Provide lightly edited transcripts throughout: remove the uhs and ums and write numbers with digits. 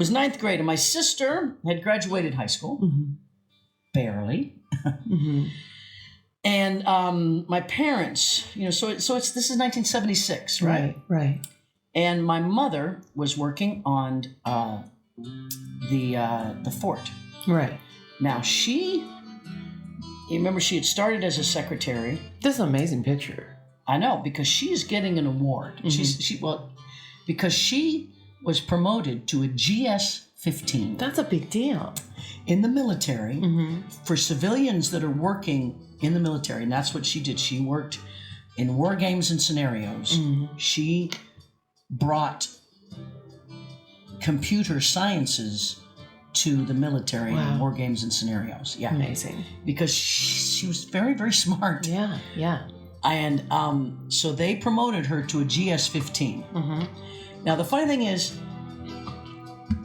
was ninth grade, and my sister had graduated high school, barely. And my parents, so this is 1976, right? Right. And my mother was working on the fort. Right. Now you remember she had started as a secretary. This is an amazing picture. I know, because she's getting an award. Because she was promoted to a GS-15. That's a big deal. In the military, for civilians that are working in the military, and that's what she did. She worked in war games and scenarios. She brought computer sciences to the military in war games and scenarios. Yeah, amazing. Because she was very, very smart. Yeah. And so they promoted her to a GS-15. Now the funny thing is,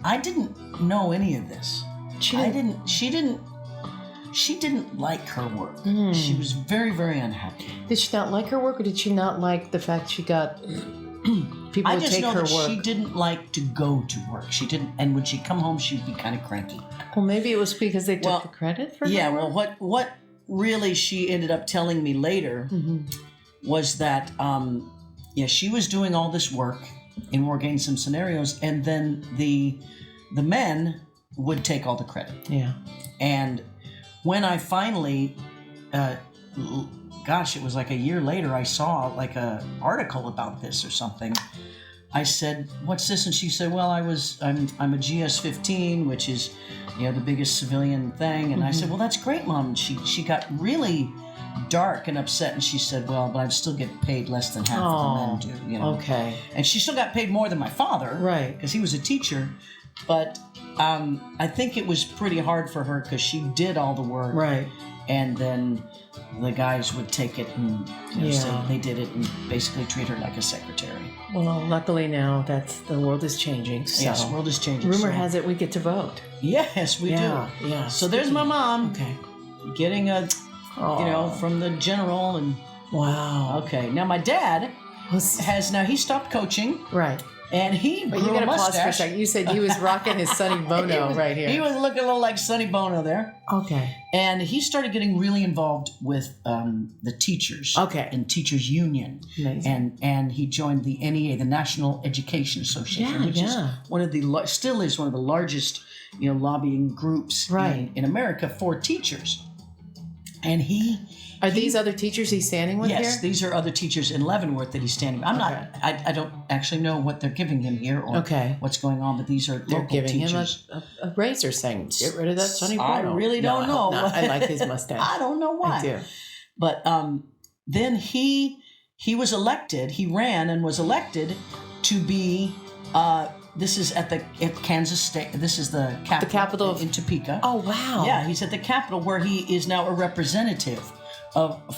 I didn't know any of this. She didn't like her work. She was very, very unhappy. Did she not like her work, or did she not like the fact she got people to take her work? I just know that she didn't like to go to work. She didn't, and when she'd come home, she'd be kind of cranky. Well, maybe it was because they took the credit for her. Yeah, well, what really she ended up telling me later was that, she was doing all this work in war games and scenarios, and then the men would take all the credit. Yeah. And when I finally, it was like a year later, I saw like a article about this or something. I said, "What's this?" And she said, "Well, I'm a GS-15, which is, the biggest civilian thing." And I said, "Well, that's great, Mom." And she got really dark and upset, and she said, "Well, but I still get paid less than half of the men do." Okay. And she still got paid more than my father, right? Because he was a teacher, but I think it was pretty hard for her because she did all the work, right? And then the guys would take it and say they did it and basically treat her like a secretary. Well, luckily now the world is changing. So. Yes, the world is changing. Rumor has it we get to vote. Yes, we do. Yeah. So there's my mom. Okay. Getting from the general and. Wow. Okay. Now my dad he stopped coaching. Right. And he grew you got a to pause mustache. for a second. You said he was rocking his Sonny Bono right here. He was looking a little like Sonny Bono there. Okay. And he started getting really involved with the teachers. Okay. And Teachers Union. Amazing. And he joined the NEA, the National Education Association, which is one of the largest, lobbying groups in America for teachers. And Are these other teachers he's standing with here? Yes, these are other teachers in Leavenworth that he's standing with. I don't actually know what they're giving him here or what's going on, but these are they're local giving teachers. him a razor saying, "Get rid of that Sonny Bono." I really don't know. No, I like his mustache. I don't know why. I do. But then he was elected. He ran and was elected to be. This is at Kansas State. This is the capital in Topeka. Oh wow! Yeah, he's at the Capitol where he is now a representative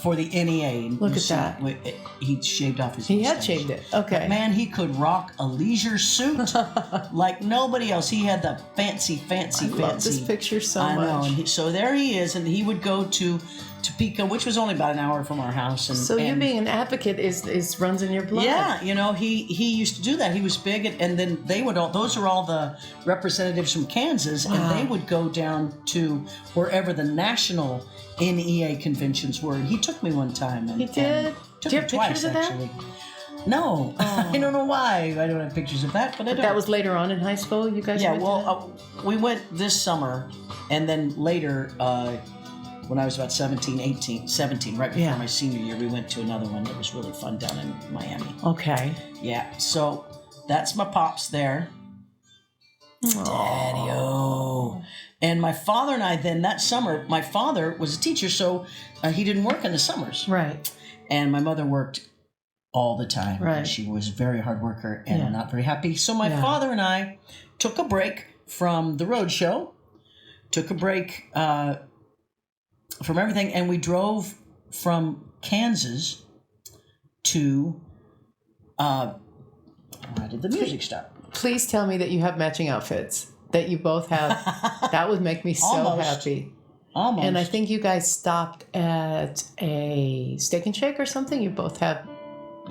for the NEA. Look at that. He shaved off his He mustache. had shaved it. Okay. But man, he could rock a leisure suit like nobody else. He had the fancy. I love this picture so much. I know. And so there he is, and he would go to Topeka, which was only about an hour from our house. And you being an advocate is runs in your blood. Yeah, he used to do that. He was big, and then those are all the representatives from Kansas, and they would go down to wherever the national NEA conventions were. And he took me one time. And, he did? Took do you me have twice, pictures of that? actually. No, I don't know why I don't have pictures of that, but I don't. That was later on in high school, you guys went to that? We went this summer, and then later, when I was about 17, right before my senior year, we went to another one that was really fun down in Miami. Okay. Yeah, so that's my pops there. Daddy-o. And my father and I then, that summer, my father was a teacher, so he didn't work in the summers. Right. And my mother worked all the time. Right. She was a very hard worker and not very happy. So my father and I took a break from the road show, took a break from everything, and we drove from Kansas to where did the music stop? Please tell me that you have matching outfits, that you both have. That would make me so happy. Almost. And I think you guys stopped at a Steak and Shake or something. You both have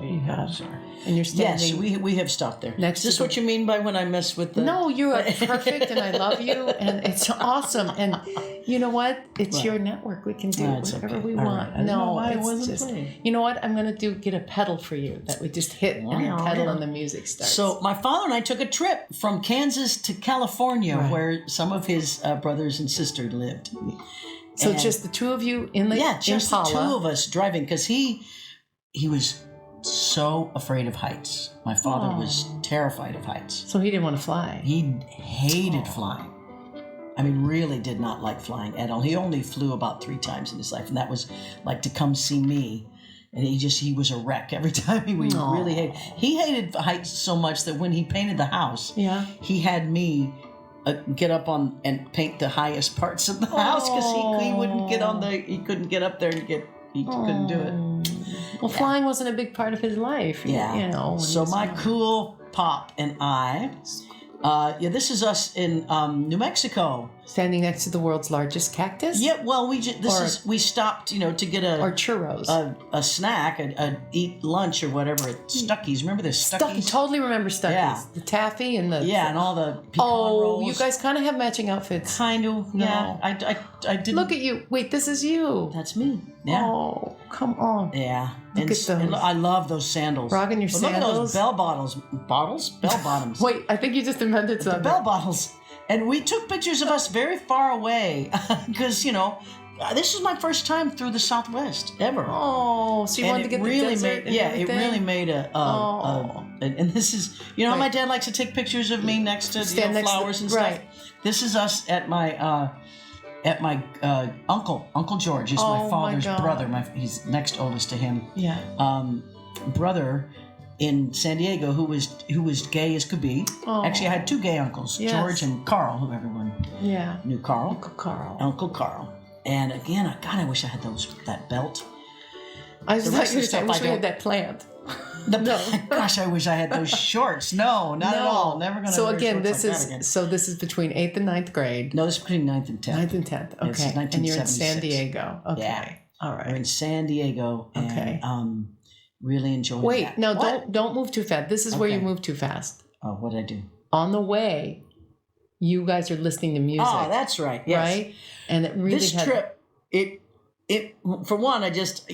You have. Sorry. And you're standing. Yes, we have stopped there. Next Is this to the- what you mean by when I mess with the... No, you are perfect, and I love you, and it's awesome. And you know what? It's your network. We can do whatever we All want. right. I don't know why I it's wasn't just. playing. You know what? I'm gonna get a pedal for you that we just hit, and the pedal and the music starts. So my father and I took a trip from Kansas to California, where some of his brothers and sister lived. So just the two of you in the just Impala. the two of us driving, because he was so afraid of heights. My father was terrified of heights. So he didn't want to fly. He hated flying. I mean, really did not like flying at all. He only flew about 3 times in his life, and that was like to come see me. And he was a wreck every time. He hated heights so much that when he painted the house, he had me get up on and paint the highest parts of the house, because he wouldn't get on he couldn't get up there and he couldn't do it. Well, flying wasn't a big part of his life. So my cool pop and I, this is us in New Mexico. Standing next to the world's largest cactus? Yeah, well, we stopped, to get or churros, a snack, eat lunch or whatever at Stuckey's. Remember the Stuckey's? Totally remember Stuckey's. Yeah. The taffy and the and all the pecan rolls. You guys kind of have matching outfits. Kind of, yeah. I didn't. Look at you. Wait, this is you. That's me. Yeah. Oh, come on. Yeah. Look at those. And I love those sandals. Rocking your sandals. Look at those bell bottoms. Wait, I think you just invented something. Bell bottoms. And we took pictures of us very far away because, this was my first time through the Southwest ever. Oh, so you wanted to get the desert and everything? It really made and this is, how my dad likes to take pictures of me next to flowers and stuff. Right. This is us at my Uncle George is my father's brother. He's next oldest to him. Yeah. Brother in San Diego who was gay as could be. Oh. Actually, I had 2 gay uncles, George and Carl, who everyone knew. Uncle Carl. And again, I wish I had that belt. I was like, I wish we had that plant. Gosh, I wish I had those shorts. No, not at all. Never gonna. So again, this is between 8th and 9th grade. No, this is between 9th and 10th. 9th and 10th. Okay. It's 1976. And you're in San Diego. Okay. Yeah. All right. We're in San Diego. And, okay. Really enjoying Wait, that. no, don't move too fast. This is where you move too fast. Oh, what did I do? On the way, you guys are listening to music. Oh, that's right. Yes. Right? And it really trip, it for one, I just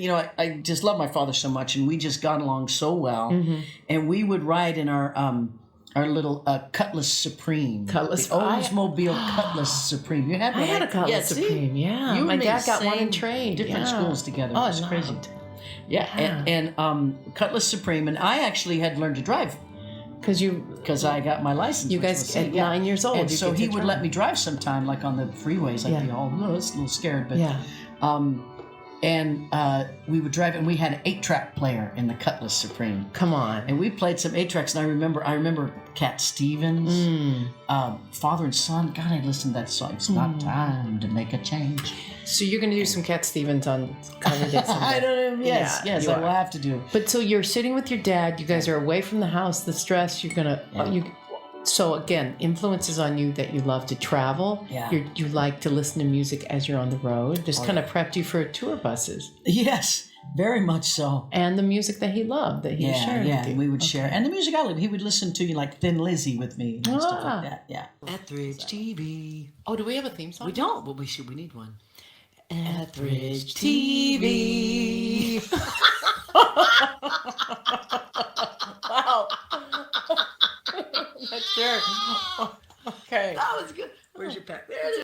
love my father so much, and we just got along so well. Mm-hmm. And we would ride in our little Cutlass Supreme. Oldsmobile Cutlass Supreme. You had one? I had a Cutlass Supreme, yeah. My dad got one in trade. Different schools together. Oh, it's crazy. Yeah. And Cutlass Supreme, and I actually had learned to drive. Because I got my license. You guys at 9 years old. And so he would let me drive sometime, like on the freeways. I'd be all a little scared, but we would drive, and we had an 8-track player in the Cutlass Supreme. Come on. And we played some 8-tracks, and I remember Cat Stevens, Father and Son. God, I listened to that song. It's not time to make a change. So you're going to do some Cat Stevens on Cover Day someday. I don't know. Yes, I will have to do. But so you're sitting with your dad. You guys are away from the house. The stress. You're gonna. So again, influences on you that you love to travel. Yeah. You like to listen to music as you're on the road. Just kind of prepped you for tour buses. Yes, very much so. And the music that he loved, that he shared with you. We would share. And the music I loved, he would listen to like Thin Lizzy with me and stuff like that. Yeah. Etheridge TV. Oh, do we have a theme song? We don't, but we should. We need one. Etheridge TV. Wow. Sure. Okay. That was good. Where's your pack? There's